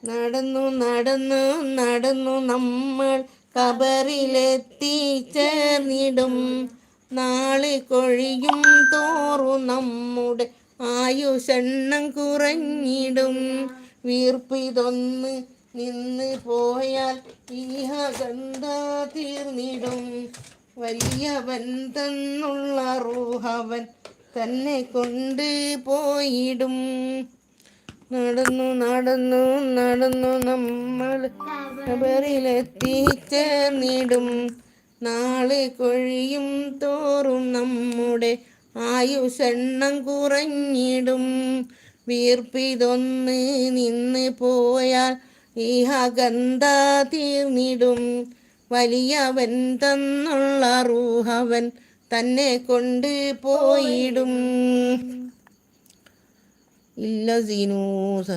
നടന്നു നടന്നു നടന്നു നമ്മൾ കബറിലെത്തിച്ചേർന്നിടും. നാളെ കൊഴിയും തോറും നമ്മുടെ ആയുഷെണ്ണം കുറഞ്ഞിടും. വീർപ്പിതൊന്ന് നിന്ന് പോയാൽ ഈഹഗന്ധ തീർന്നിടും. വലിയവൻ തന്നുള്ള റൂഹവൻ തന്നെ കൊണ്ട് പോയിടും. നടന്നു നടന്നു നടന്നു നമ്മൾ കബറിലെത്തിച്ചേർന്നിടും. നാളെ കൊഴിയും തോറും നമ്മുടെ ആയുഷെണ്ണം കുറഞ്ഞിടും. വീർപ്പിതൊന്ന് നിന്ന് പോയാൽ ഈഹഗന്ധ തീർന്നിടും. വലിയവൻ തന്നുള്ള റൂഹവൻ തന്നെ കൊണ്ട് പോയിടും. ഇല്ല സീനൂ